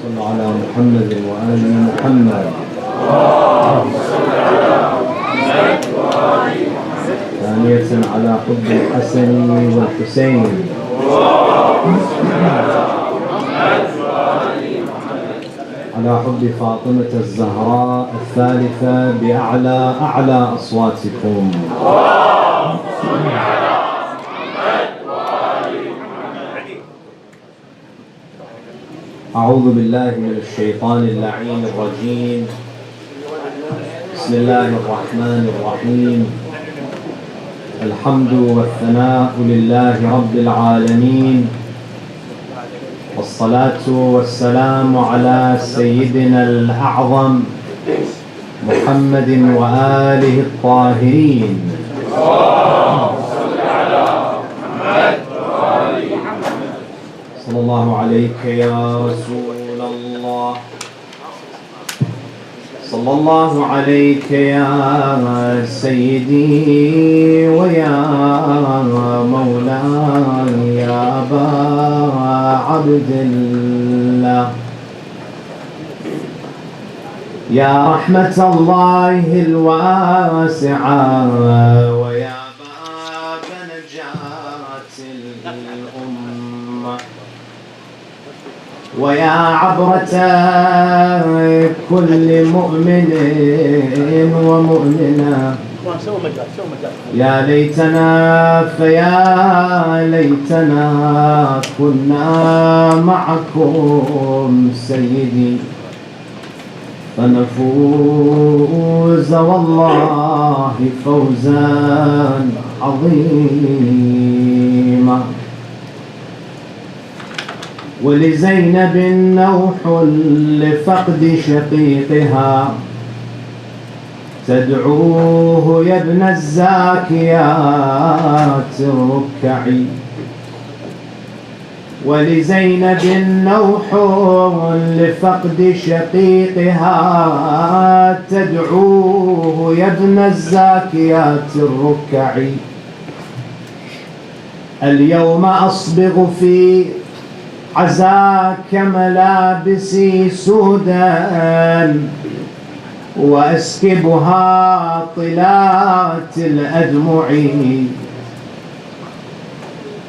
صل على محمد وآل محمد. ثانية على حب الحسن والحسين. على حب فاطمة الزهراء الثالثة بأعلى أصواتكم. أعوذ بالله من الشيطان اللعين الرجيم. بسم الله الرحمن الرحيم. الحمد والثناء لله رب العالمين، والصلاة والسلام على سيدنا الأعظم محمد وآله الطاهرين. صلى الله عليك يا رسول الله، صلى الله عليك يا سيدي ويا مولاي يا أبا عبد الله، يا رحمة الله الواسعة ويا باب نجاة الأمة، ويا عبرة كل مؤمن ومؤمنة. يا ليتنا فيا ليتنا كنا معكم سيدي فنفوز والله فوزا عظيما. ولزينب نوح لفقد شقيقها تدعوه يا ابن الزاكيات الركعي. ولزينب نوح لفقد شقيقها تدعوه يا ابن الزاكيات الركعي. اليوم أصبغ في عزاك ملابسي سودا وأسكبها طلات الأدمع.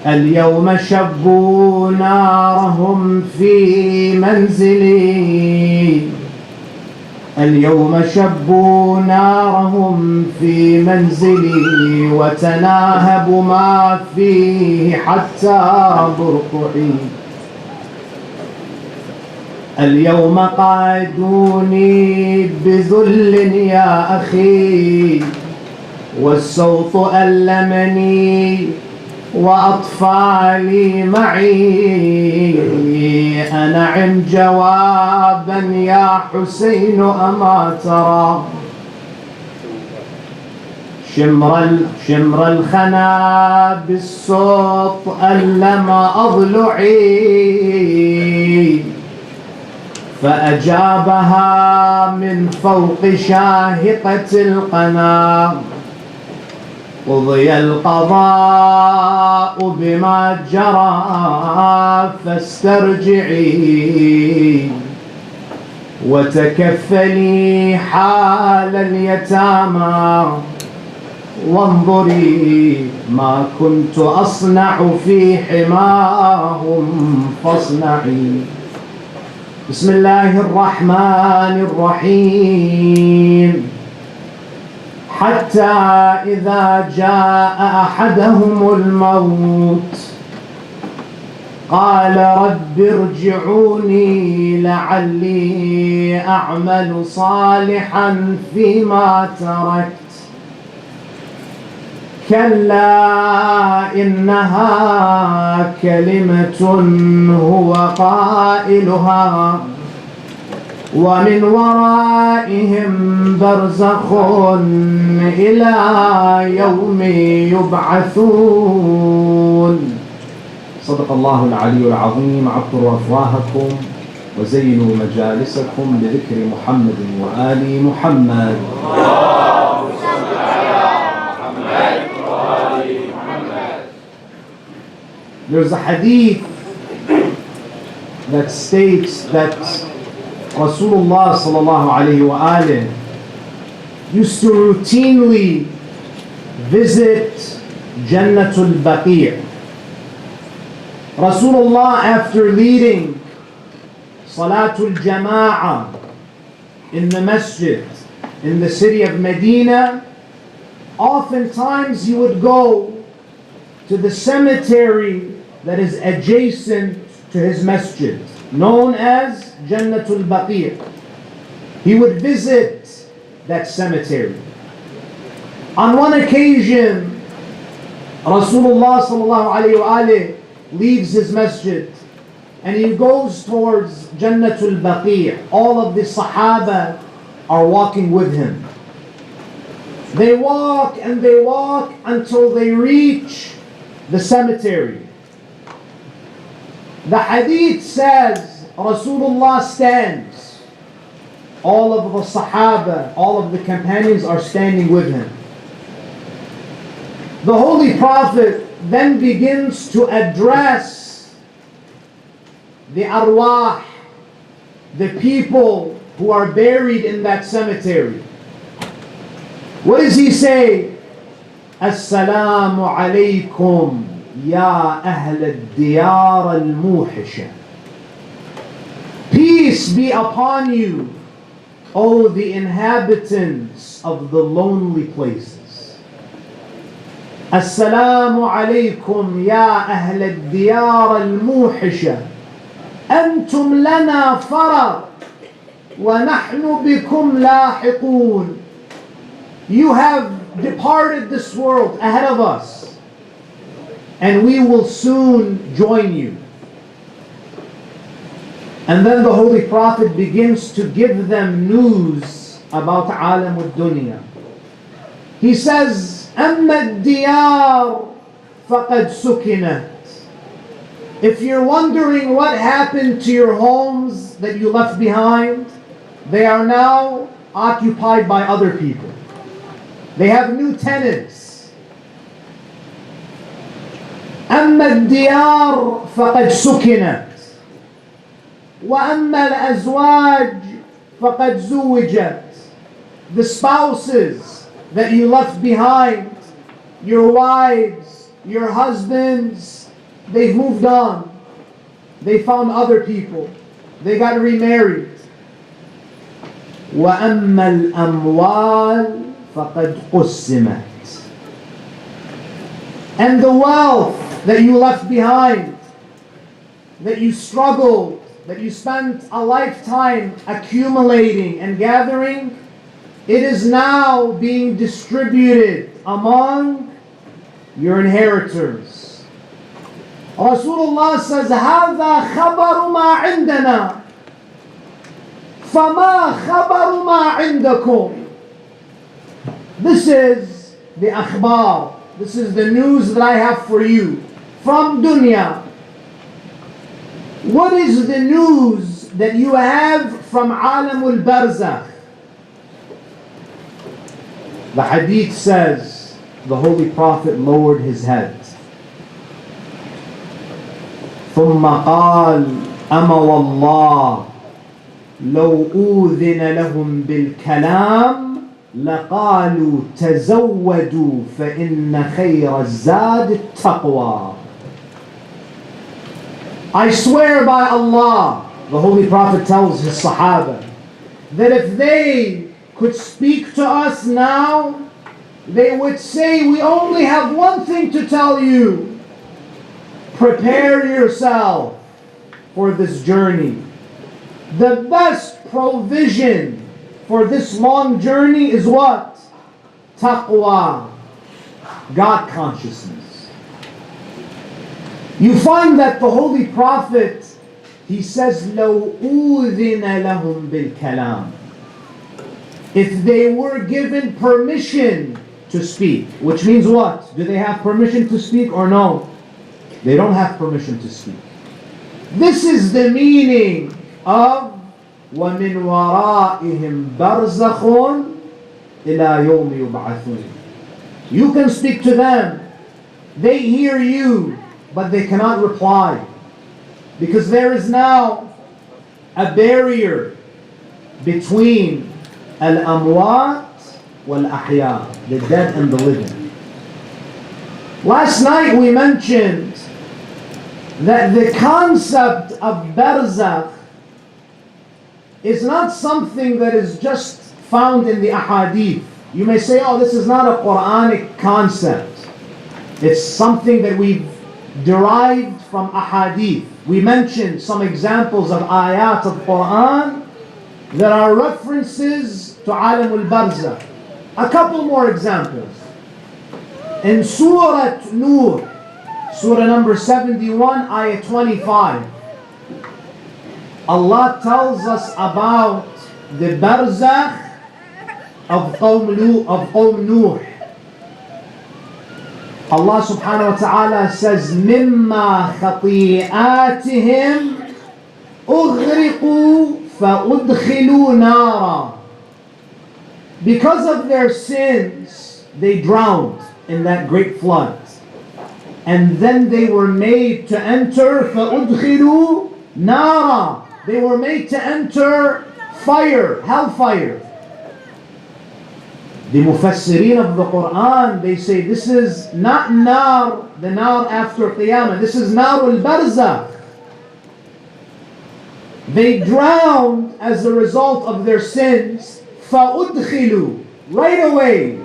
اليوم شبوا نارهم في منزلي، اليوم شبوا نارهم في منزلي وتناهبوا ما فيه حتى برقعي. اليوم قادوني بذل يا أخي والصوت ألمني وأطفالي معي. أنعم جوابا يا حسين أما ترى شمر الخنا بالصوت ألم أضلعي. فأجابها من فوق شاهقة القنا قضي القضاء بما جرى فاسترجعي وتكفلي حال اليتامى وانظري ما كنت أصنع في حماهم فاصنعي. بسم الله الرحمن الرحيم. حتى إذا جاء أحدهم الموت قال رب ارجعوني لعلي أعمل صالحا فيما تركت. كلا إنها كلمة هو قائلها ومن ورائهم برزخ إلى يوم يبعثون. صدق الله العلي العظيم. عطروا أفواهكم وزينوا مجالسكم بذكر محمد وآل محمد. There's a hadith that states that Rasulullah sallallahu alayhi wa alihi used to routinely visit Jannatul Baqi'. Rasulullah, after leading Salatul Jama'ah in the masjid in the city of Medina, oftentimes he would go to the cemetery that is adjacent to his masjid, known as Jannatul Baqi'. He would visit that cemetery. On one occasion, Rasulullah sallallahu alayhi wa alihi leaves his masjid and he goes towards Jannatul Baqi'. All of the Sahaba are walking with him. They walk and they walk until they reach the cemetery. The hadith says Rasulullah stands. All of the Sahaba, all of the companions are standing with him. The Holy Prophet then begins to address the arwah, the people who are buried in that cemetery. What does he say? Assalamu alaykum ya ahl al-diyar al-muhisha. Peace be upon you, O the inhabitants of the lonely places. Assalamu alaykum ya ahl al-diyar al-muhisha. Antum lana farad wa nahnu bikum lahiqun. You have departed this world ahead of us, and we will soon join you. And then the Holy Prophet begins to give them news about Alam al-Dunya. He says, أَمَّا الدِّيَارُ فَقَدْ سُكِنَتْ. If you're wondering what happened to your homes that you left behind, they are now occupied by other people. They have new tenants. أما الديار فقد سكنت وأما الأزواج فقد زوجت. The spouses that you left behind, your wives, your husbands, they've moved on. They found other people. They got remarried. وأما الأموال فَقَدْ قُسِّمَتْ. And the wealth that you left behind, that you struggled, that you spent a lifetime accumulating and gathering, it is now being distributed among your inheritors. Rasulullah says, هَذَا خَبَرُ مَا عِنْدَنَا فَمَا خَبَرُ مَا عِنْدَكُمْ. This is the akhbar. This is the news that I have for you from dunya. What is the news that you have from alamul barzakh? The hadith says the Holy Prophet lowered his head. ثم قال أما والله لو أوذن لهم بالكلام لقالوا تزودوا فإن خير الزاد التقوى. I swear by Allah, the Holy Prophet tells his Sahaba, that if they could speak to us now, they would say, we only have one thing to tell you. Prepare yourself for this journey. The best provision for this long journey is what? Taqwa, God consciousness. You find that the Holy Prophet, he says, لَوْ أُذِنَ لَهُمْ بِالْكَلَامِ. If they were given permission to speak, which means what? Do they have permission to speak or no? They don't have permission to speak. This is the meaning of وَمِنْ وَرَائِهِمْ بَرْزَخٌ إِلَى يَوْمِ يُبْعَثُونَ. You can speak to them. They hear you, but they cannot reply. Because there is now a barrier between al-amwat wal-ahya, the dead and the living. Last night we mentioned that the concept of barzakh is not something that is just found in the ahadith. You may say, oh, this is not a Quranic concept. It's something that we've derived from ahadith. We mentioned some examples of ayat of Quran that are references to alam al-barzakh. A couple more examples. In Surah Nur, Surah number 71, ayah 25, Allah tells us about the barzakh of Qawm Nuh. Allah subhanahu wa ta'ala says, مِمَّا خَطِيئَاتِهِمْ أُغْرِقُوا فَأُدْخِلُوا نَارًا. Because of their sins, they drowned in that great flood. And then they were made to enter فَأُدْخِلُوا نَارًا. They were made to enter fire, hellfire. The Mufassirin of the Quran, they say this is not nar, the nar after Qiyamah. This is nar al-barzakh. They drowned as a result of their sins. فَأُدْخِلُوا. Right away,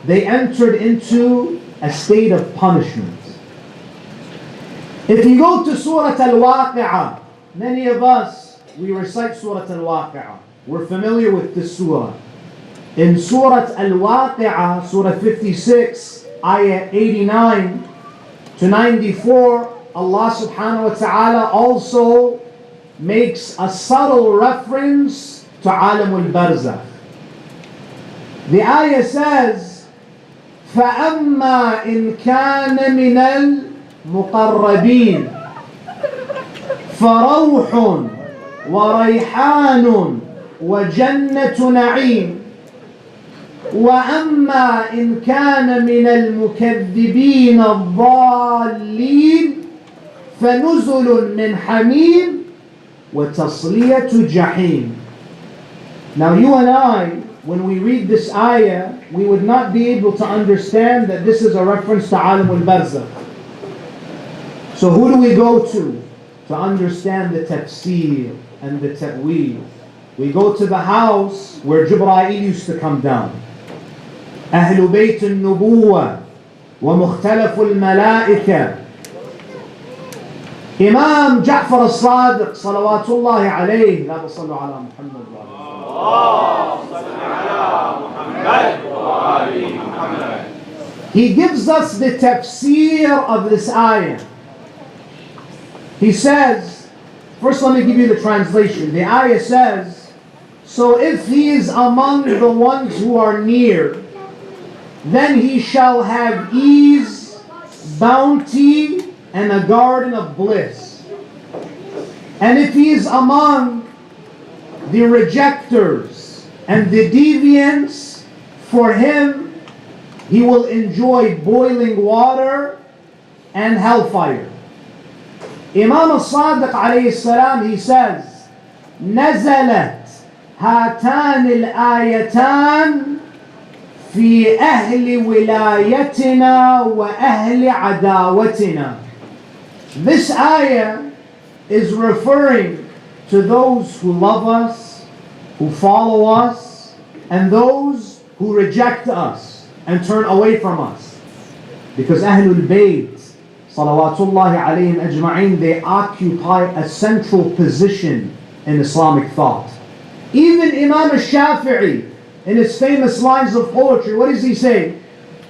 they entered into a state of punishment. If you go to Surah Al-Waqi'ah, many of us, we recite Surah Al-Waqi'ah. We're familiar with this surah. In Surah Al-Waqi'ah, Surah 56, Ayah 89 to 94, Allah subhanahu wa ta'ala also makes a subtle reference to Alam al-Barzakh. The ayah says, فَأَمَّا إِنْ كَانَ مِنَ الْمُقَرَّبِينَ فَرَوْحٌ وَرَيْحَانٌ وَجَنَّةُ نَعِيمٍ وَأَمَّا إِنْ كَانَ مِنَ الْمُكَذِّبِينَ الضَّالِّينَ فَنُزُلٌ مِّنْ حَمِيمٍ وَتَصْلِيَةُ جَحِيمٍ. Now you and I, when we read this ayah, we would not be able to understand that this is a reference to Alam al-Barzakh. So who do we go to understand the tafsir and the ta'weel? We go to the house where Jibreel used to come down. أهل بيت النبوة ومختلف الملائكة. إمام جعفر الصادق صلوات الله عليه. لا تصلوا على محمد وعلى محمد. He gives us the tafsir of this ayah. He says, first let me give you the translation. The ayah says, so if he is among the ones who are near, then he shall have ease, bounty, and a garden of bliss. And if he is among the rejectors and the deviants, for him he will enjoy boiling water and hellfire. Imam al-Sadiq alayhi salam, he says, نزلت هاتان الآيتان في أهل ولايتنا وأهل عداوتنا. This ayah is referring to those who love us, who follow us, and those who reject us and turn away from us. Because Ahlul Bayt, salawatullahi alayhim ajma'in, they occupy a central position in Islamic thought. Even Imam al-Shafi'i, in his famous lines of poetry, what does he say?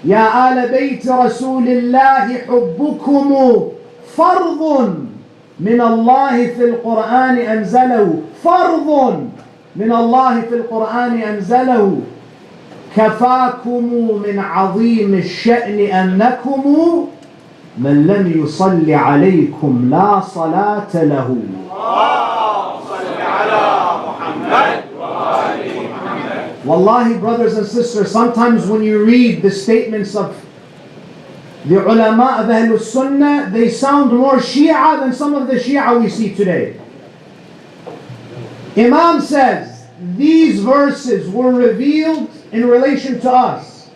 يا آل بيت رسول الله حبكم فرض من الله في القرآن أنزله. فرض من الله في القرآن أنزله. كفاكم من عظيم الشأن أنكم من لم يصل عليكم لا صلاة له. Wallahi, brothers and sisters, sometimes when you read the statements of The ulama of Ahlul Sunnah, they sound more Shia than some of the Shia we see today. Imam says, these verses were revealed in relation to us.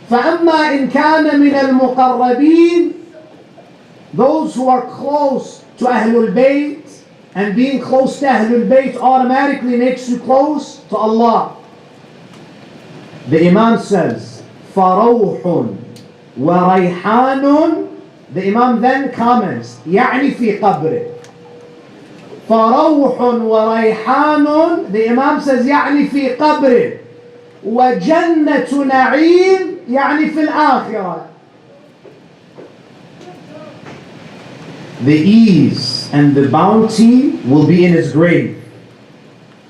فَأَمَّا إِنْ كَانَ مِنَ الْمُقَرَّبِينَ, those who are close to Ahlul Bayt, and being close to Ahlul Bayt automatically makes you close to Allah. The Imam says, فَرَوْحٌ وَرَيْحَانٌ. The Imam then comments, يعني في قبره. فَرَوْحٌ وَرَيْحَانٌ. The Imam says, يعني في قبره. وَجَنَّةُ نَعِيمٍ يعني في الآخرة. The ease and the bounty will be in his grave,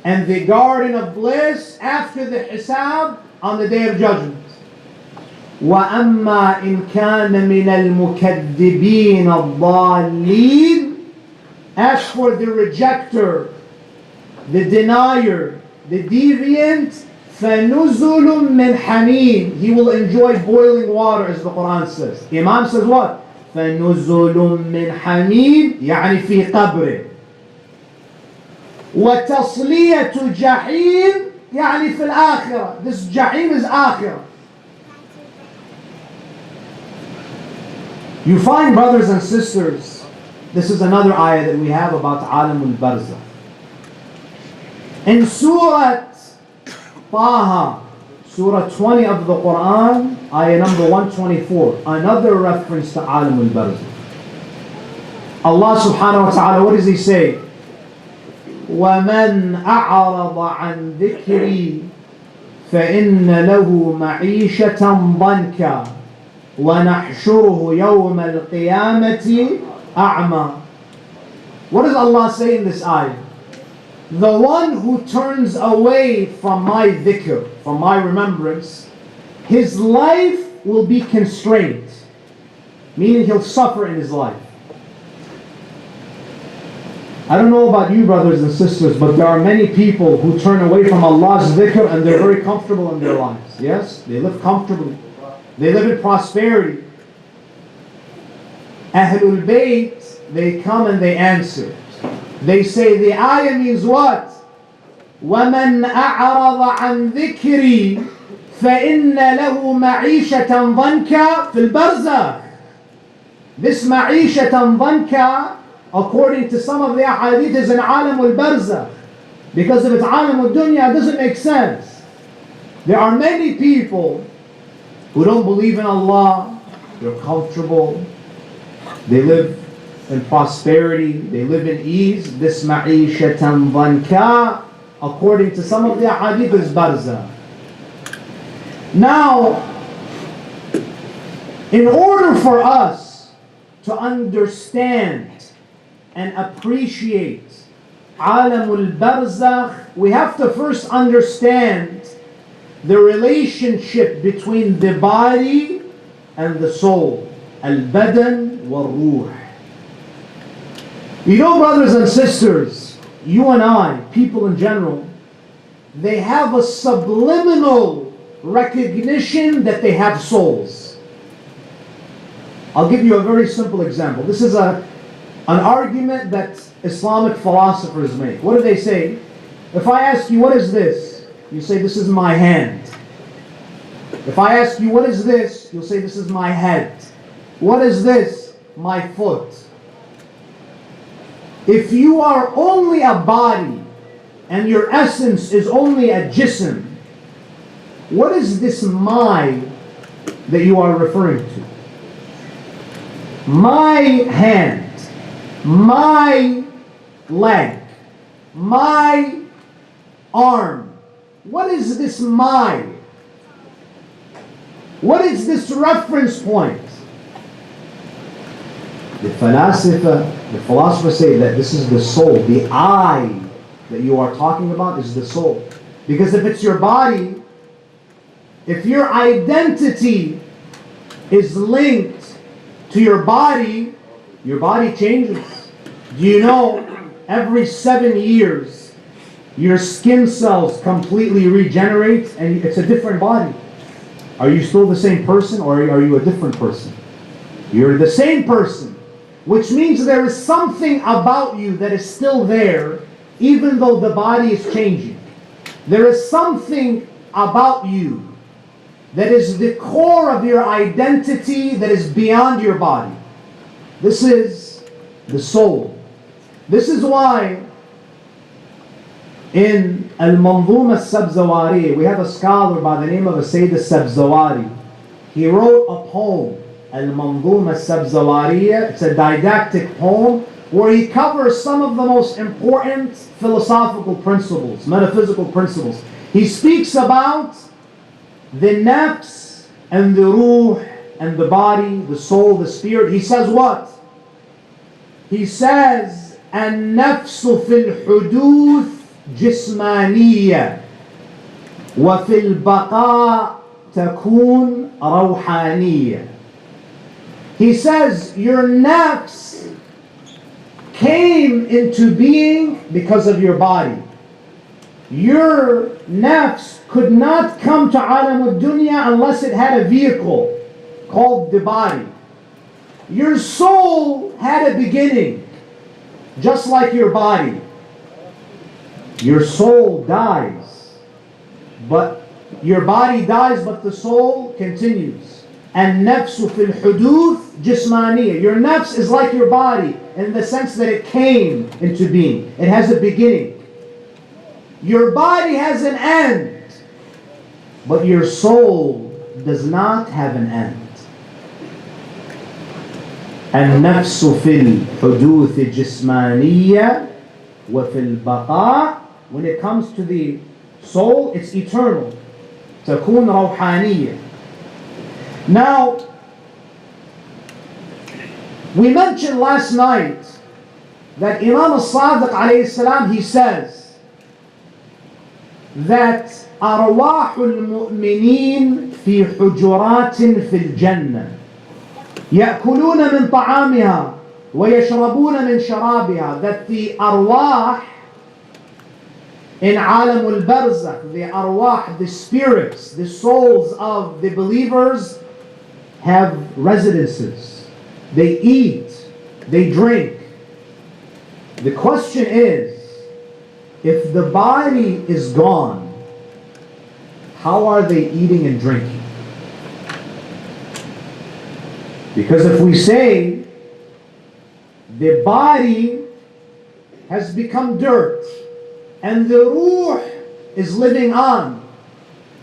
and the garden of bliss after the hisab on the day of judgment. وَأَمَّا إِنْ كَانَ مِنَ الْمُكَذِّبِينَ الضَّالِّينَ. As for the rejecter, the denier, the deviant, فَنُزُلٌ مِّنْ حَمِيمٍ. He will enjoy boiling water, as the Quran says. The Imam says what? فَنُزُلٌ مِّنْ حَمِيمٍ يعني في قبره. وَتَصْلِيَةُ جَحِيمٍ يعني في الآخرة. This Jahim is Akhirah. You find, brothers and sisters, this is another ayah that we have about Alam al-Barzakh. In Surah Taha, Surah 20 of the Quran, ayah number 124, another reference to Alam al-Barzakh. Allah subhanahu wa ta'ala, what does He say? وَمَنْ أَعْرَضَ عَنْ ذِكْرِي فَإِنَّ لَهُ مَعِيشَةً ضَنْكًا وَنَحْشُرُهُ يَوْمَ الْقِيَامَةِ أَعْمَى. What does Allah say in this ayah? The one who turns away from my dhikr, from my remembrance, his life will be constrained, meaning he'll suffer in his life. I don't know about you, brothers and sisters, but there are many people who turn away from Allah's dhikr and they're very comfortable in their lives. Yes, they live comfortably. They live in prosperity. Ahlul Bayt, they come and they answer. They say the ayah means what? وَمَنْ أَعْرَضَ عَنْ ذِكْرِي فَإِنَّ لَهُ مَعِيشَةً ضَنْكًا فِي الْبَرْزَخِ. This مَعِيشَةً ضَنْكًا, according to some of the ahadith, is an alam al-barzakh. Because if it's alam al-dunya, it doesn't make sense. There are many people who don't believe in Allah. They're comfortable. They live in prosperity. They live in ease. This ma'ishatan dhanka, according to some of the ahadith, is barzakh. Now, in order for us to understand and appreciate alamul barzakh, we have to first understand the relationship between the body and the soul. Al-badan wal-ruh. You know, brothers and sisters, you and I, people in general, they have a subliminal recognition that they have souls. I'll give you a very simple example. This is an argument that Islamic philosophers make. What do they say? If I ask you, what is this? You say, this is my hand. If I ask you, what is this? You'll say, this is my head. What is this? My foot. If you are only a body and your essence is only a jism, what is this my that you are referring to? My hand, my leg, my arm. What is this my? What is this reference point? The philosophers say that this is the soul. The I that you are talking about is the soul. Because if it's your body, if your identity is linked to your body changes. Do you know every 7 years your skin cells completely regenerate and it's a different body? Are you still the same person, or are you a different person? You're the same person, which means there is something about you that is still there, even though the body is changing. There is something about you that is the core of your identity that is beyond your body. This is the soul. This is why in Al-Manzuma Al-Sabzawari, we have a scholar by the name of Sayyid Al-Sabzawari. He wrote a poem, Al-Manzuma Al-Sabzawariya. It's a didactic poem where he covers some of the most important philosophical principles, metaphysical principles. He speaks about the nafs and the ruh and the body, the soul, the spirit. He says what? He says, النفس في الحدوث جسمانية وفي البقاء تكون روحانية. He says your nafs came into being because of your body. Your nafs could not come to alam al-dunya unless it had a vehicle called the body. Your soul had a beginning, just like your body. Your soul dies, but your body dies, but the soul continues. And nafsu fil huduth jismaniya. Your nafs is like your body in the sense that it came into being. It has a beginning. Your body has an end, but your soul does not have an end. النفس في الحدوث جسمانية وفي البقاء. When it comes to the soul, it's eternal. تكون روحانية. Now, we mentioned last night that Imam al-Sadiq alayhi salam, he says that أرواح المؤمنين في حجرات في الجنة يأكلون من طعامها ويشربون من شرابها. That the arwah in alam al-barzakh, the arwah, the spirits, the souls of the believers have residences. They eat, they drink. The question is, if the body is gone, how are they eating and drinking? Because if we say the body has become dirt and the ruh is living on,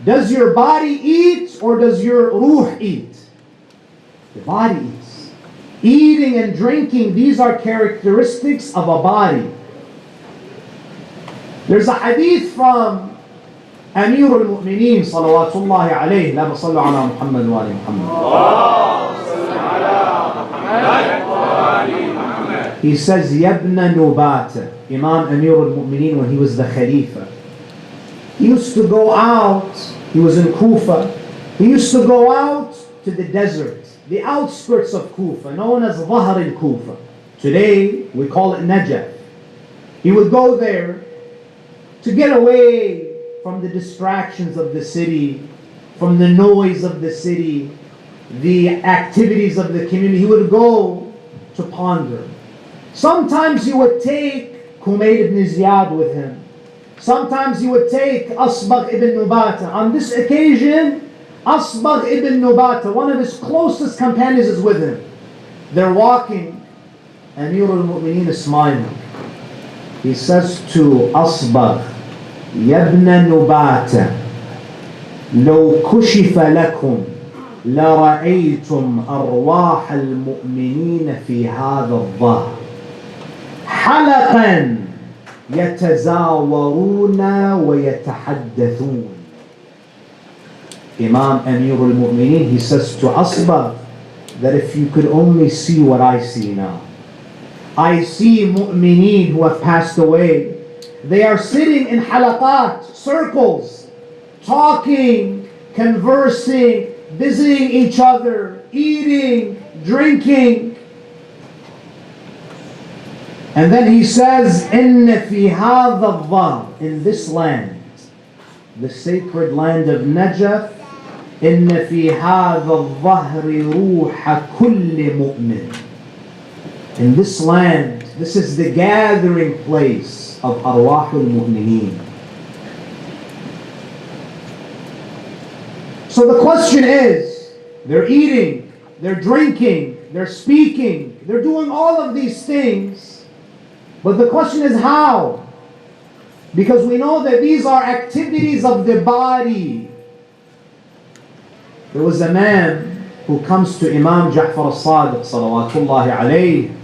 does your body eat or does your ruh eat? The body eats. Eating and drinking, these are characteristics of a body. There's a hadith from Amir al-Mu'mineen salawatullahi alayhi. La sallu ala Muhammad wa ali Muhammad. He says, Yabna Nubata, Imam Amir al-Mu'mineen, when he was the Khalifa, he used to go out, he was in Kufa, he used to go out to the desert, the outskirts of Kufa, known as Dhahr al-Kufa. Today, we call it Najaf. He would go there to get away from the distractions of the city, from the noise of the city, the activities of the community. He would go to ponder. Sometimes he would take Kumayd ibn Ziyad with him. Sometimes he would take Asbagh ibn Nubata. On this occasion, Asbagh ibn Nubata, one of his closest companions, is with him. They're walking. Amir al-Mu'mineen is smiling. He says to Asbagh, Yabna Nubata, لو كشف لكم لرأيتم أرواح المؤمنين في هذا الظهر حلقا يتزاورون ويتحدثون. Imam Amir al-Mu'mineen, he says to Asbagh that if you could only see what I see now. I see mu'mineen who have passed away. They are sitting in halaqat, circles, talking, conversing, visiting each other, eating, drinking. And then he says, إِنَّ فِي هَذَا الظَّهْرِ, in this land, the sacred land of Najaf, إن في هذا الظهر روح كل مؤمن. In this land, this is the gathering place of arwah al-mu'mineen. So the question is, they're eating, they're drinking, they're speaking, they're doing all of these things, but the question is how? Because we know that these are activities of the body. There was a man who comes to Imam Ja'far al-Sadiq salawatullahi alayhi.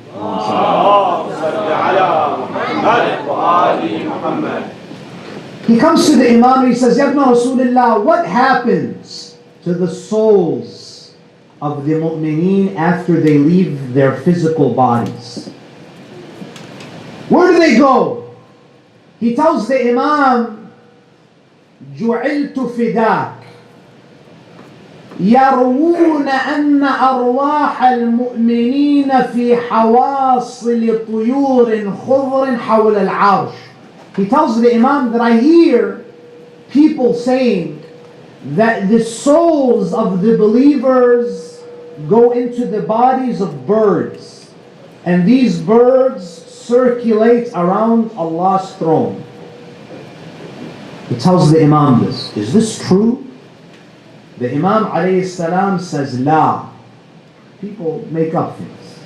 He comes to the Imam and he says, Ya ibn Rasulullah, what happens to the souls of the mu'mineen after they leave their physical bodies? Where do they go? He tells the Imam, جُعِلْتُ فِدَاكَ يروون أن أرواح المؤمنين في حواصل طيور خضر حول العرش. He tells the Imam that I hear people saying that the souls of the believers go into the bodies of birds, and these birds circulate around Allah's throne. He tells the Imam this. Is this true? The Imam alayhi salam says, La. People make up things.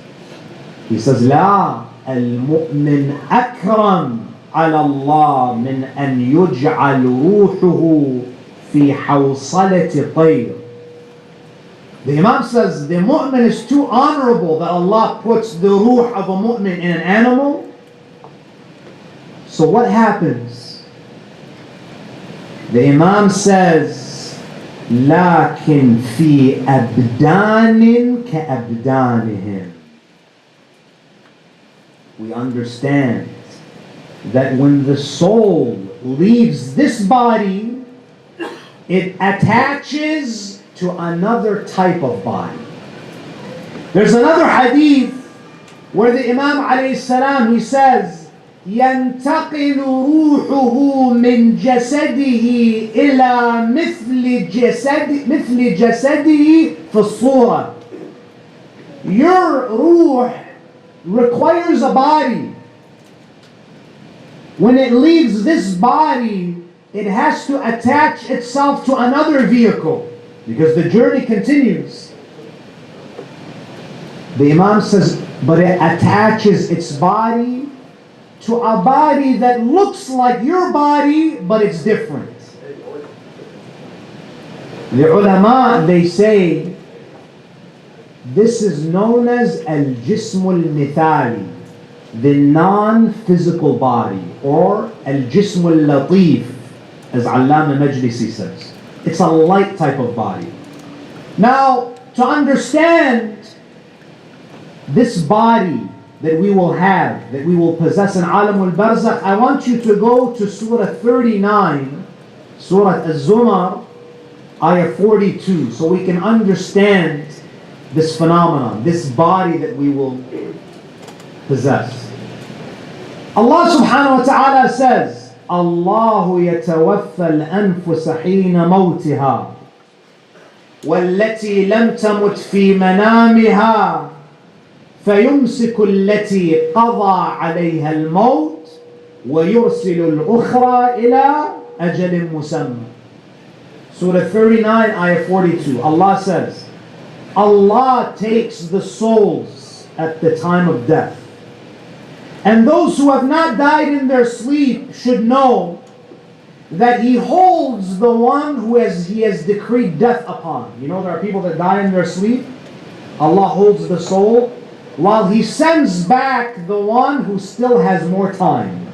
He says, La. Al-mu'min akram ala Allah min an yuj'al ruhuhu fi hawsalati tayr. The Imam says, the mu'min is too honorable that Allah puts the ruh of a mu'min in an animal. So what happens? The Imam says, لكن في أبدان كأبدانهم. We understand that when the soul leaves this body, it attaches to another type of body. There's another hadith where the Imam alayhi salam, he says, ينتقل روحه من جسده إلى مثل جسده في الصورة. Your ruh requires a body. When it leaves this body, it has to attach itself to another vehicle because the journey continues. The Imam says, but it attaches its body to a body that looks like your body, but it's different. The ulama, they say, this is known as al-jism al-mithali, the non-physical body, or al-jism al-latif, as Allama Majlisi says. It's a light type of body. Now, to understand this body that we will have, that we will possess in Alam al-Barzakh, I want you to go to Surah 39, Surah Az-Zumar, Ayah 42, so we can understand this phenomenon, this body that we will possess. Allah subhanahu wa ta'ala says, Allahu yatawaffa al-anfusa hina mawtiha wallati lam tamut fi manamiha فيمسك التي قضى عليها الموت ويرسل الأخرى إلى أجل مسمى. Surah 39, Ayah 42. Allah says, Allah takes the souls at the time of death. And those who have not died in their sleep should know that He holds the one who He has decreed death upon. You know, there are people that die in their sleep. Allah holds the soul while He sends back the one who still has more time.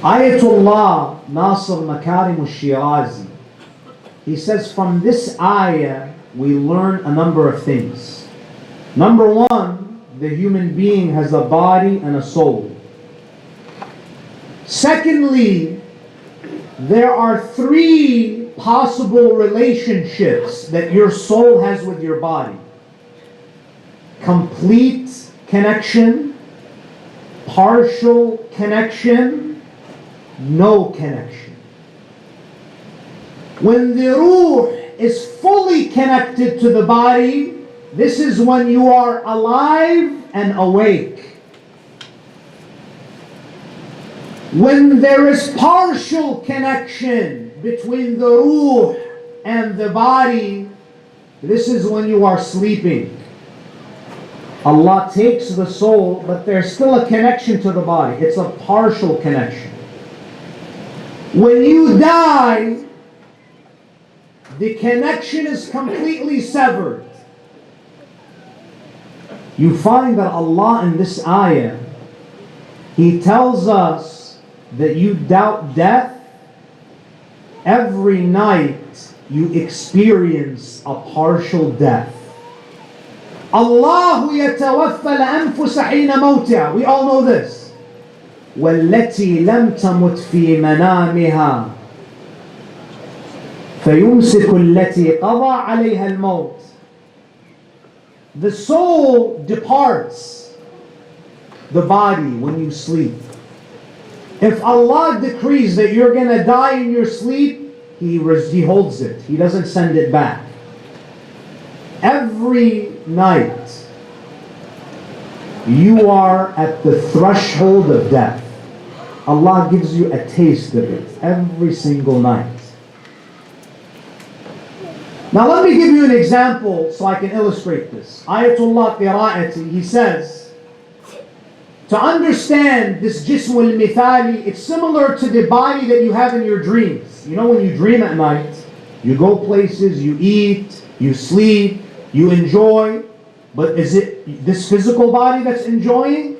Ayatullah Nasser Makarim al-Shirazi, he says, from this ayah we learn a number of things. Number one, the human being has a body and a soul. Secondly, there are three possible relationships that your soul has with your body. Complete connection, partial connection, no connection. When the ruh is fully connected to the body, this is when you are alive and awake. When there is partial connection between the ruh and the body, this is when you are sleeping. Allah takes the soul, but there's still a connection to the body. It's a partial connection. When you die, the connection is completely severed. You find that Allah in this ayah, He tells us that you doubt death, every night you experience a partial death. Allah يتوفى الأنفس حين موتها. We all know this. والتي لم تمت في منامها فيمسك التي قضى عليها الموت. The soul departs the body when you sleep. If Allah decrees that you're going to die in your sleep, He holds it. He doesn't send it back. Every night, you are at the threshold of death. Allah gives you a taste of it every single night. Now let me give you an example so I can illustrate this. Ayatullah Qira'ati, he says, to understand this jism al-mithali, it's similar to the body that you have in your dreams. You know, when you dream at night, you go places, you eat, you sleep, you enjoy, but is it this physical body that's enjoying?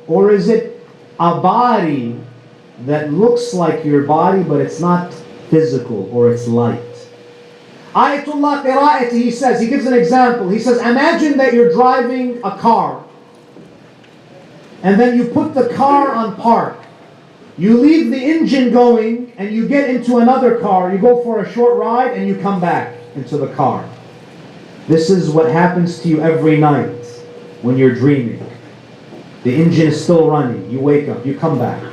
Or is it a body that looks like your body, but it's not physical, or it's light? Ayatullah Qira'ati, he says, he gives an example. He says, imagine that you're driving a car, and then you put the car on park. You leave the engine going, and you get into another car. You go for a short ride, and you come back into the car. This is what happens to you every night when you're dreaming. The engine is still running. You wake up, you come back.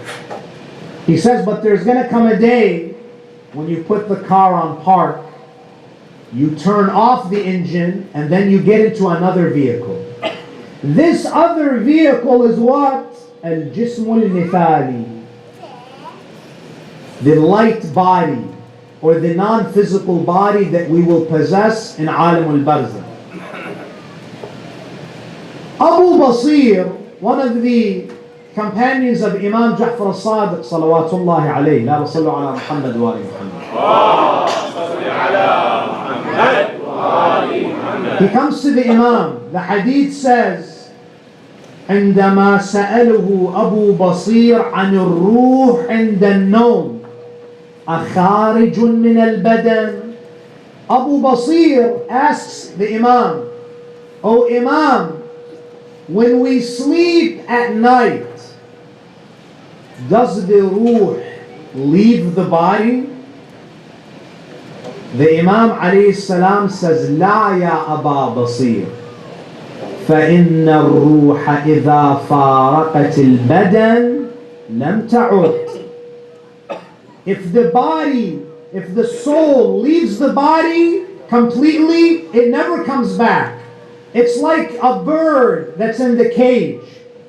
He says, but there's going to come a day when you put the car on park, you turn off the engine, and then you get into another vehicle. This other vehicle is what? Al-Jism al-Mithali. The light body, or the non-physical body that we will possess in Alam al-Barzakh. Abu Basir, one of the companions of Imam Ja'far al-Sadiq, salawatullahi alayhi, la sallu ala Muhammad wa ali Muhammad. He comes to the Imam. The hadith says, عندما سأله أبو بصير عن الروح عند النوم أخارج من البدن. Abu Basir asks the Imam, "O Imam, when we sleep at night, does the ruh leave the body?" The Imam alayhi salam says, "La ya Aba Basir, فإن الروح إذا فارقت البدن لم تعد." If the soul leaves the body completely, it never comes back. It's like a bird that's in the cage.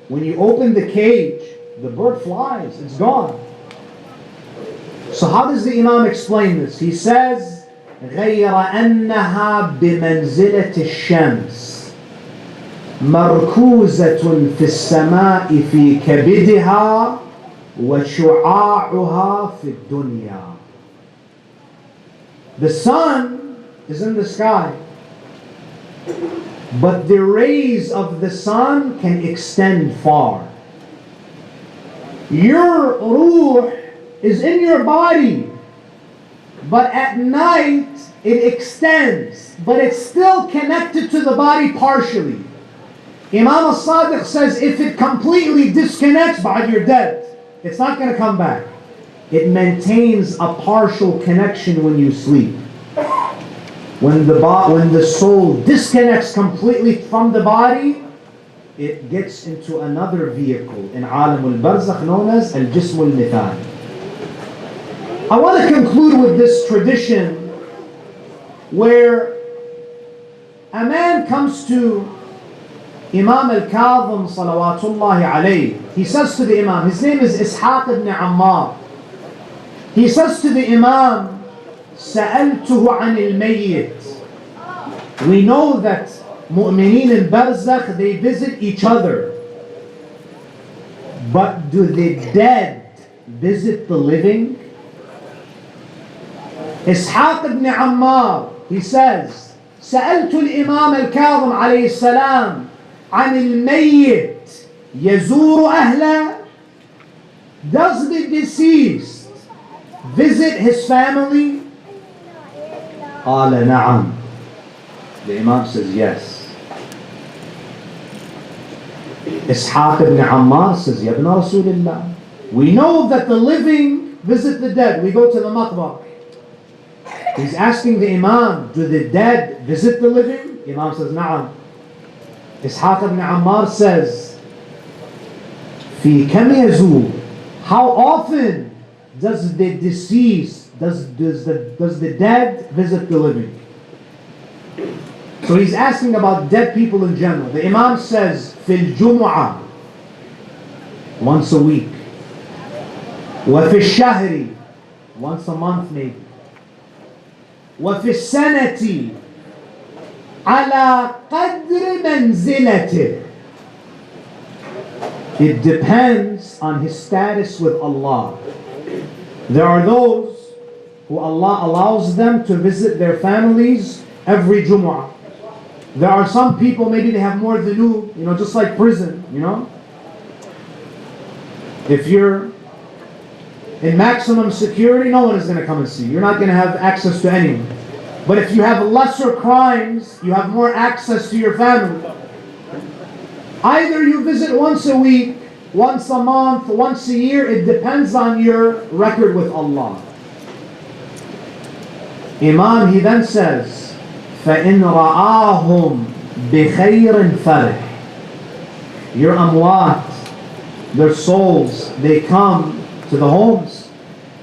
When you open the cage, the bird flies, it's gone. So how does the Imam explain this? He says, غير أنها بمنزلة الشمس مركوزة في السماء في كبدها وشعاعها في الدنيا. The sun is in the sky, but the rays of the sun can extend far. Your ruh is in your body, but at night it extends, but it's still connected to the body partially. Imam al-Sadiq says if it completely disconnects, بعد you're dead. It's not going to come back. It maintains a partial connection when you sleep. When the soul disconnects completely from the body, it gets into another vehicle in Alam al-Barzakh known as al-Jism al-Mithali. I want to conclude with this tradition where a man comes to Imam al-Kadhim salawatullahi alayhi. He says to the Imam, his name is Ishaq ibn Ammar. He says to the Imam, سألته عن الميت. We know that mu'mineen in barzakh, they visit each other. But do the dead visit the living? Ishaq ibn Ammar, he says, سألت الإمام الكاظم عليه السلام عن الميت يزور أهله. Does the deceased visit his family? قال نعم. The Imam says yes. Ishaq ibn Ammar says, Ya ibn Rasulullah, we know that the living visit the dead. We go to the maqbar. He's asking the Imam, do the dead visit the living? Imam says, Na'am. Ishaq ibn Ammar says, Fi kam yazur? How often does the deceased, does the dead visit the living? So he's asking about dead people in general. The Imam says, Fil Jumu'ah, once a week. Wa fi shahri, once a month maybe. وفي السنة على قدر منزلته. It depends on his status with Allah. There are those who Allah allows them to visit their families every Jumu'ah. There are some people, maybe they have more dhunub, just like prison, If you're in maximum security, no one is going to come and see you. You're not going to have access to anyone. But if you have lesser crimes, you have more access to your family. Either you visit once a week, once a month, once a year. It depends on your record with Allah. Imam, he then says, فَإِنْ رَآهُمْ بِخَيْرٍ فَرِحٍ. Your amwat, their souls, they come to the homes.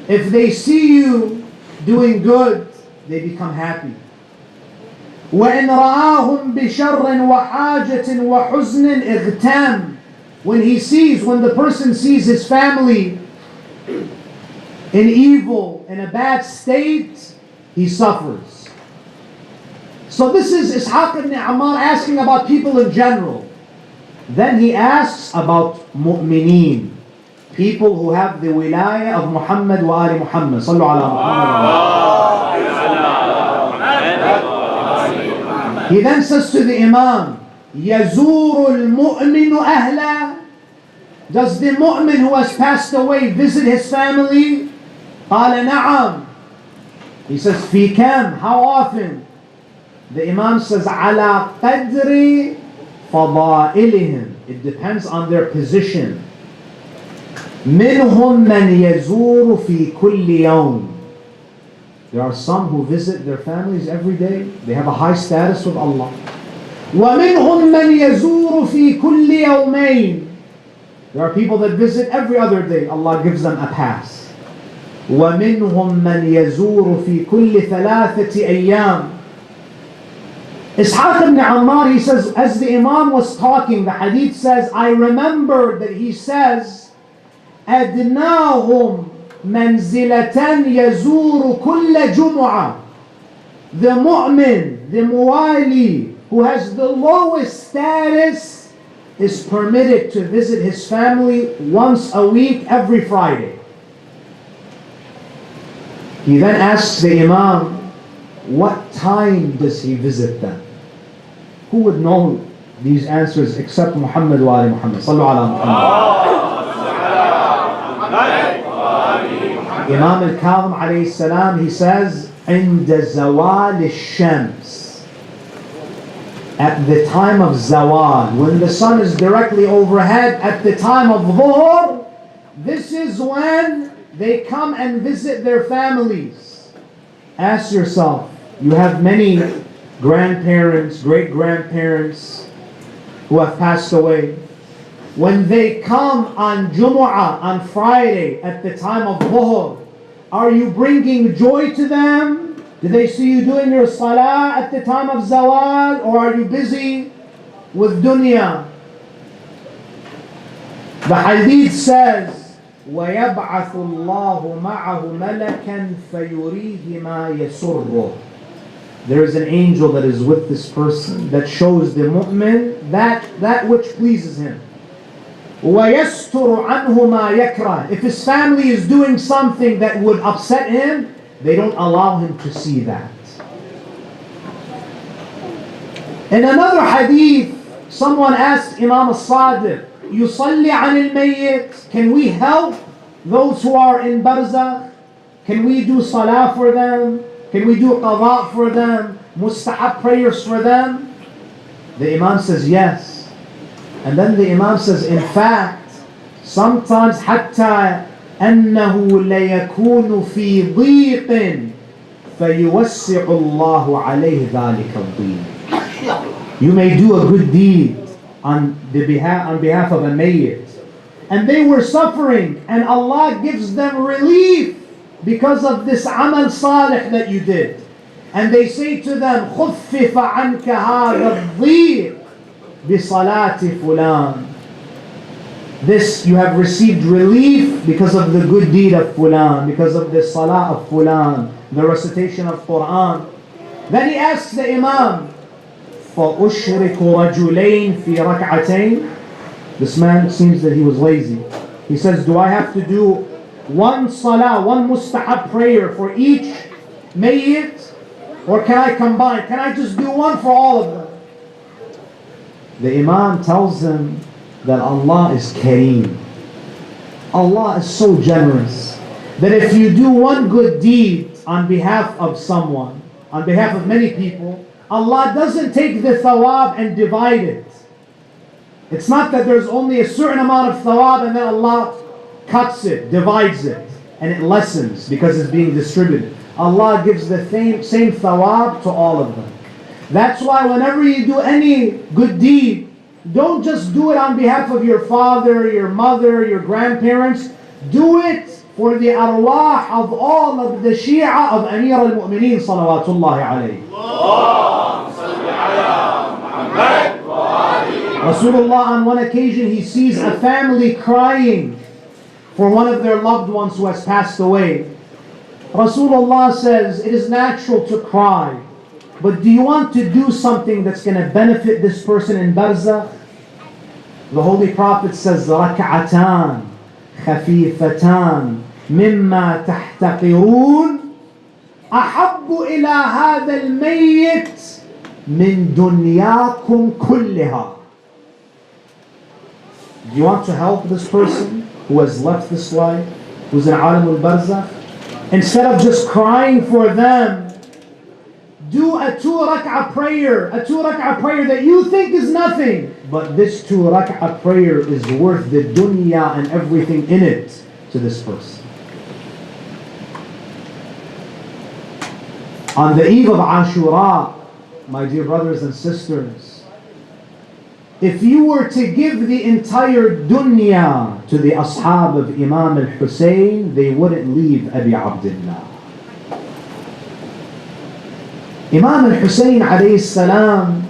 If they see you doing good, they become happy. وَإِنْ رَآهُمْ بِشَرٍ وَحَاجَةٍ وَحُزْنٍ اغْتَامٍ. When the person sees his family in evil, in a bad state, he suffers. So this is Ishaq ibn Ammar asking about people in general. Then he asks about mu'mineen, people who have the wilayah of Muhammad wa ali Muhammad. Sallu ala Muhammad. He then says to the Imam, يَزُورُ الْمُؤْمِنُ أَهْلًا. Does the mu'min who has passed away visit his family? قَالَ نَعَمْ. He says, فِي كَمْ? How often? The Imam says, عَلَى قَدْرِ فَضَائِلِهِمْ. It depends on their position. مِنْهُمْ مَنْ يَزُورُ فِي كُلِّ يَوْمٍ. There are some who visit their families every day. They have a high status with Allah. وَمِنْهُمْ مَنْ يَزُورُ فِي كُلِّ يَوْمَيْنِ. There are people that visit every other day. Allah gives them a pass. وَمِنْهُمْ مَنْ يَزُورُ فِي كُلِّ ثَلَاثَةِ أَيَّامٍ. Ishaq ibn Ammar, he says, as the Imam was talking, the hadith says, I remember that he says, أَدْنَاهُمْ مَنْزِلَةً يَزُورُ كُلَّ جُمُعَةٍ. The mu'min, the muwali, who has the lowest status, is permitted to visit his family once a week, every Friday. He then asks the Imam, what time does he visit them? Who would know these answers except Muhammad wa ali Muhammad? Sallu ala Muhammad. Imam al-Kadhim alayhi salam, he says, عند زوال الشمس. At the time of zawal, when the sun is directly overhead, at the time of dhuhr, this is when they come and visit their families. Ask yourself, you have many grandparents, great-grandparents who have passed away. When they come on Jumu'ah, on Friday, at the time of dhuhr, are you bringing joy to them? Did they see you doing your salah at the time of zawal, or are you busy with dunya? The hadith says, وَيَبْعَثُ اللَّهُ مَعَهُ مَلَكًا فَيُرِيهِ مَا يَسُرُّهُ. There is an angel that is with this person that shows the mu'min that which pleases him. وَيَسْتُرُ عَنْهُ مَا يَكْرَهُ. If his family is doing something that would upset him, they don't allow him to see that. In another hadith, someone asked Imam al-Sadiq, يُصَلِّ عَنِ الْمَيِّتِ. Can we help those who are in barzakh? Can we do salah for them? Can we do qada for them? Mustahab prayers for them? The Imam says yes. And then the Imam says, in fact, sometimes حتى أنه ليكون في ضيق فيوسع الله عليه ذلك الضيق. You may do a good deed on behalf of a mayyit, and they were suffering, and Allah gives them relief because of this amal salih that you did. And they say to them, خُفِّفَ عَنْكَ هَذَا الضِّيقِ بِصَلَاةِ فُلَانٍ. This, you have received relief because of the good deed of fulan, because of the salah of fulan, the recitation of Quran. Then he asks the Imam, فَأُشْرِكُ رَجُلَيْن فِي رَكْعَتَيْن. This man, seems that he was lazy. He says, do I have to do one salah, one mustahab prayer for each mayyit? Or can I combine? Can I just do one for all of them? The Imam tells him that Allah is Kareem. Allah is so generous that if you do one good deed on behalf of someone, on behalf of many people, Allah doesn't take the thawab and divide it. It's not that there's only a certain amount of thawab and then Allah cuts it, divides it, and it lessens because it's being distributed. Allah gives the same thawab to all of them. That's why whenever you do any good deed, don't just do it on behalf of your father, your mother, your grandparents. Do it for the arwah of all of the Shia of Amir al-Mu'mineen salawatullahi alayhi. Rasulullah, on one occasion, he sees a family crying for one of their loved ones who has passed away. Rasulullah says, it is natural to cry, but do you want to do something that's going to benefit this person in barzakh? The Holy Prophet says, رَكَعَتَانِ خَفِيفَتَانِ مِمَّا تَحْتَقِرُونَ أَحَبُّ إِلَى هَذَا الْمَيِّتِ مِن دُنْيَاكُمْ كُلِّهَا. Do you want to help this person who has left this life, who's in alam al-barzakh? Instead of just crying for them, do a 2 rak'ah prayer, that you think is nothing, but this 2 rak'ah prayer is worth the dunya and everything in it to this person. On the eve of Ashura, my dear brothers and sisters, if you were to give the entire dunya to the ashab of Imam al-Hussein, they wouldn't leave Abi Abdullah. Imam al-Hussein alayhi salam,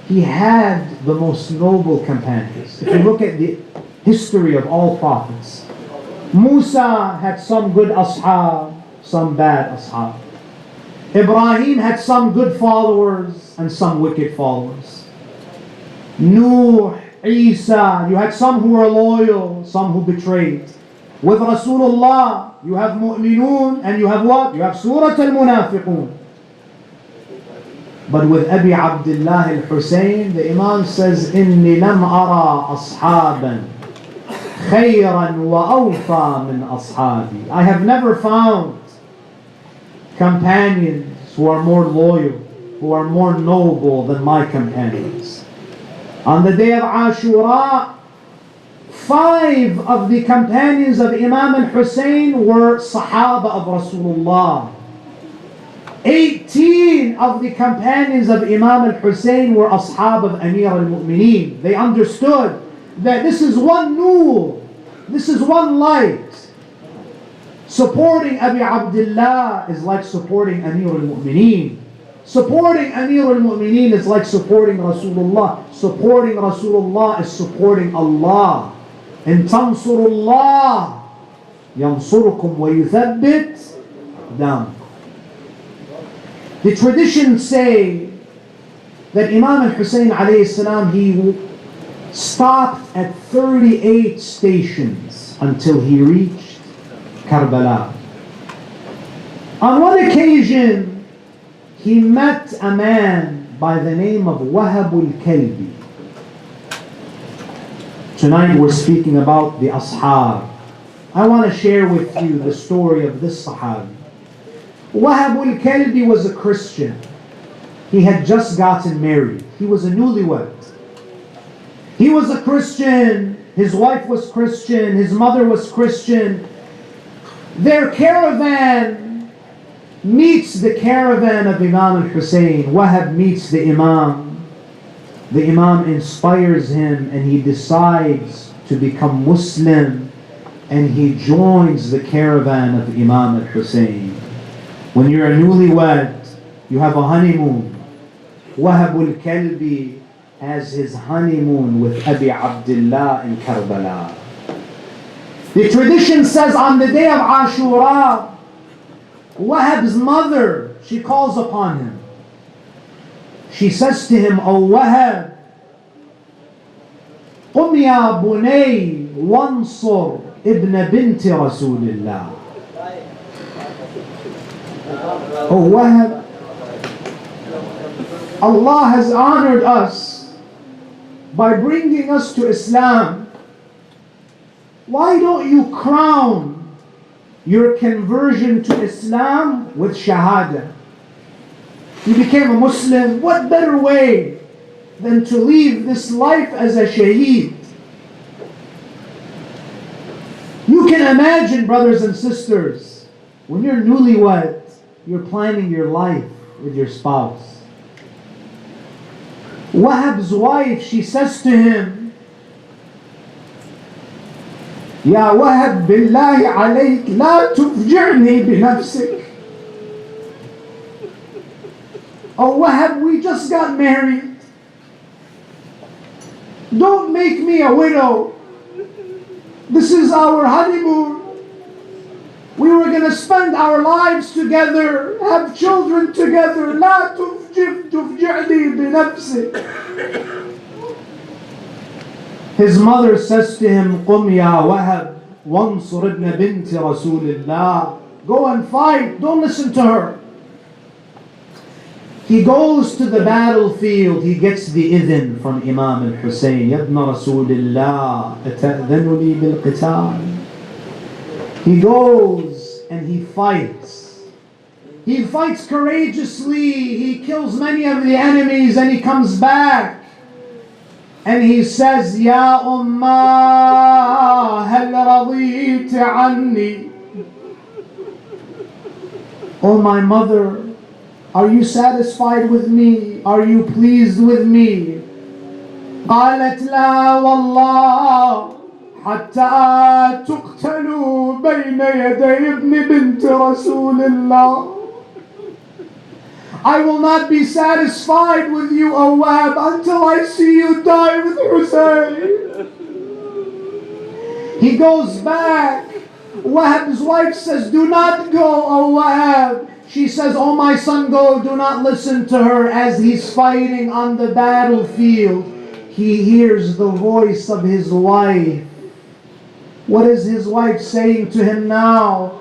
he had the most noble companions. If you look at the history of all prophets, Musa had some good ashab, some bad ashab. Ibrahim had some good followers and some wicked followers. Nuh, Isa, you had some who were loyal, some who betrayed. With Rasulullah, you have mu'minun and you have what? You have Surah al-Munafiqun. But with Abi Abdullah al-Hussein, the Imam says, إِنِّي لَمْ أَرَى أَصْحَابًا خَيْرًا وَأَوْفَى مِنْ أَصْحَابِي. I have never found companions who are more loyal, who are more noble than my companions. On the day of Ashura, 5 of the companions of Imam al-Hussein were Sahaba of Rasulullah. 18 of the companions of Imam al-Hussein were Ashab of Amir al-Mu'mineen. They understood that this is one nur, this is one light. Supporting Abi Abdullah is like supporting Amir al-Mu'mineen. Supporting Amir al-Mu'mineen is like supporting Rasulullah. Supporting Rasulullah is supporting Allah. In tansurullah yansurukum wa yuthabbit aqdamakum. The traditions say that Imam al-Hussein alayhi salam, he stopped at 38 stations until he reached Karbala. On one occasion, he met a man by the name of Wahab al-Kalbi. Tonight we're speaking about the Ashab. I want to share with you the story of this Sahabi. Wahab al-Kalbi was a Christian. He had just gotten married. He was a newlywed. He was a Christian. His wife was Christian. His mother was Christian. Their caravan meets the caravan of Imam al-Hussein. Wahab meets the Imam. The Imam inspires him and he decides to become Muslim, and he joins the caravan of Imam al-Hussein. When you're a newlywed, you have a honeymoon. Wahab al-Kalbi has his honeymoon with Abi Abdullah in Karbala. The tradition says on the day of Ashura, Wahab's mother, she calls upon him. She says to him, O Wahab, قم يا بني وانصر ابن بنت رسول الله. O Wahab, Allah has honored us by bringing us to Islam. Why don't you crown your conversion to Islam with Shahada? You became a Muslim. What better way than to leave this life as a shaheed? You can imagine, brothers and sisters, when you're newlywed, you're planning your life with your spouse. Wahab's wife, she says to him, Ya Wahab, billahi alayk, la tufjirni binafsik. Oh Wahab, we just got married. Don't make me a widow. This is our honeymoon. We were going to spend our lives together, have children together. La tufjirni binafsik. His mother says to him, قُمْ يَا وَهَبْ وَانْصُرْ ابْنَ بِنْتِ رَسُولِ اللَّهِ. Go and fight. Don't listen to her. He goes to the battlefield. He gets the idhn from Imam al-Hussein. يَبْنَ رَسُولِ اللَّهِ أَتَأْذَنُ لِي بِالْقِتَالِ. He goes and he fights. He fights courageously. He kills many of the enemies and he comes back. And he says, Ya Ummah, hal radit anni. Oh my mother, are you satisfied with me? Are you pleased with me? قالت لا والله حتى تقتلوا بين يدي ابن بنت رسول الله. I will not be satisfied with you, O Wahab, until I see you die with Hussein. He goes back. Wahab's wife says, do not go, O Wahab. She says, oh my son, go. Do not listen to her. As he's fighting on the battlefield, he hears the voice of his wife. What is his wife saying to him now?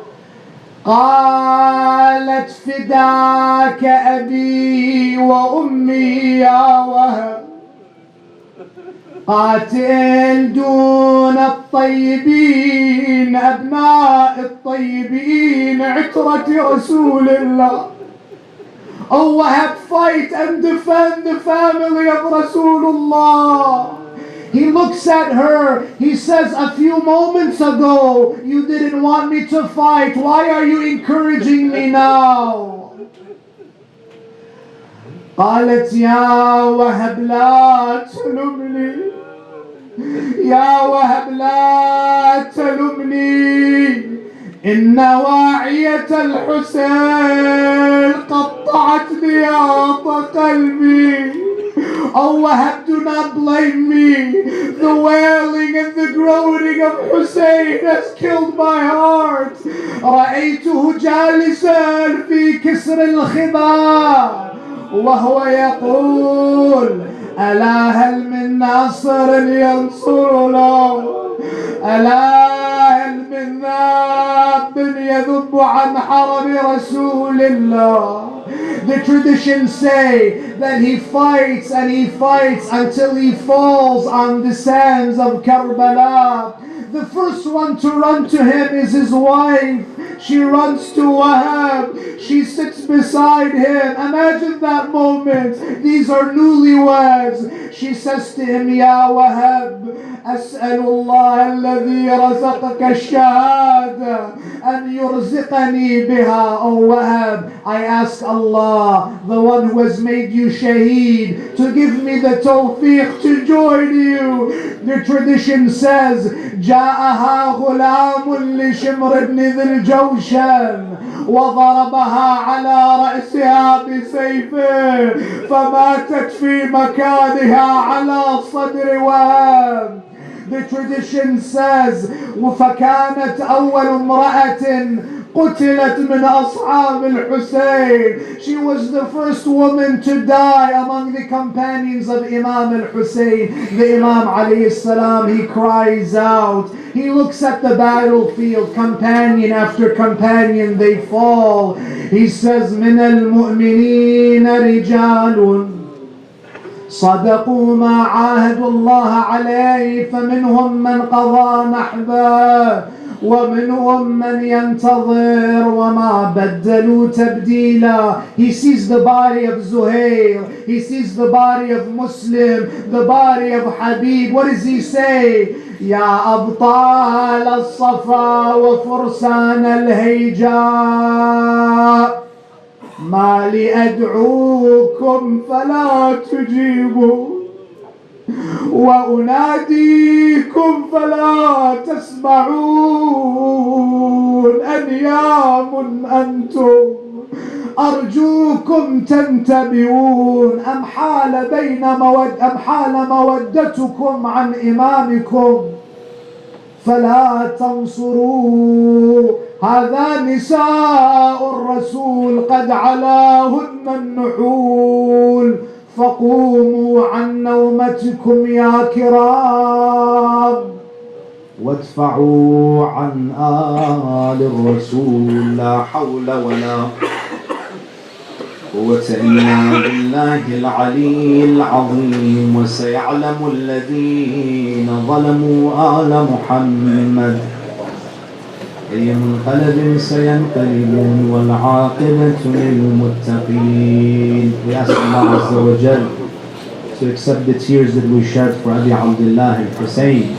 قالت فداك أبي وأمي يا وهب قاتل دون الطيبين أبناء الطيبين عترة رسول الله. Oh Wahab, fight and defend the family of Rasulullah. He looks at her. He says, a few moments ago, you didn't want me to fight. Why are you encouraging me now? قالت يا وهب لا تلمني يا وهب لا تلمني إن واعية الحسين قطعت نياط قلبي. Oh Wahab, do not blame me. The wailing and the groaning of Hussein has killed my heart. رأيته جالسا في كسر الخباء وهو يقول ألا هل من ناصر ينصرنا، ألا هل من ذاب يذب عن حرم رسول الله. The traditions say that he fights and he fights until he falls on the sands of Karbala. The first one to run to him is his wife. She runs to Wahab. She sits beside him. Imagine that moment. These are newlyweds. She says to him, Ya Wahab, أسأل الله الذي رزقك الشهادة أن يرزقني بها. Oh Wahab, I ask Allah, the one who has made you shaheed, to give me the tawfiq to join you. The tradition says, جاءها غلام لشمر بن ذي الجوشن وضربها على رأسها بسيفه فماتت في مكانها على صدر وهب. The tradition says فكانت أول امرأة قتلت من أصحاب الحسين. She was the first woman to die among the companions of Imam al-Hussein. The Imam alayhi salam, he cries out. He looks at the battlefield, companion after companion, they fall. He says, من المؤمنين رجال صدقوا ما عاهدوا الله عليه فمنهم من قضى نحبه ومنهم من ينتظر وما بدلوا تبديلا. He sees the body of Zuhair, he sees the body of Muslim, the body of Habib. What does he say? يا أبطال الصفا وفرسان الهيجاء ما لي أدعوكم فلا تجيبوا وأناديكم فلا تسمعون أنيام أنتم أرجوكم تنتبهون أم حال مودتكم عن إمامكم فلا تنصروا. هذا نساء الرسول قد علاهن النحول فقوموا عن نومتكم يا كرام وادفعوا عن آل الرسول. لا حول ولا قوة إلا بالله العلي العظيم. وسيعلم الذين ظلموا آل محمد أي منقلب سينقلبون والعاقبة للمتقين. We ask Allah Azza wa Jal to accept the tears that we shed for Abi Abdullah al-Hussein.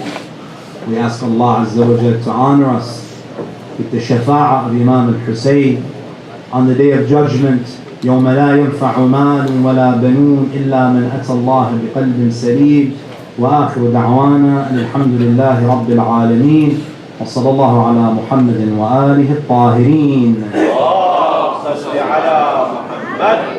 We ask Allah Azza wa Jal to honor us with the shafa'ah of Imam al-Hussein on the day of judgment. يوم لا ينفع مال ولا بنون إلا من أتى الله بقلب سليم. وآخر دعوانا الحمد لله رب العالمين وصلى الله على محمد وآله الطاهرين. اللهم صل على محمد.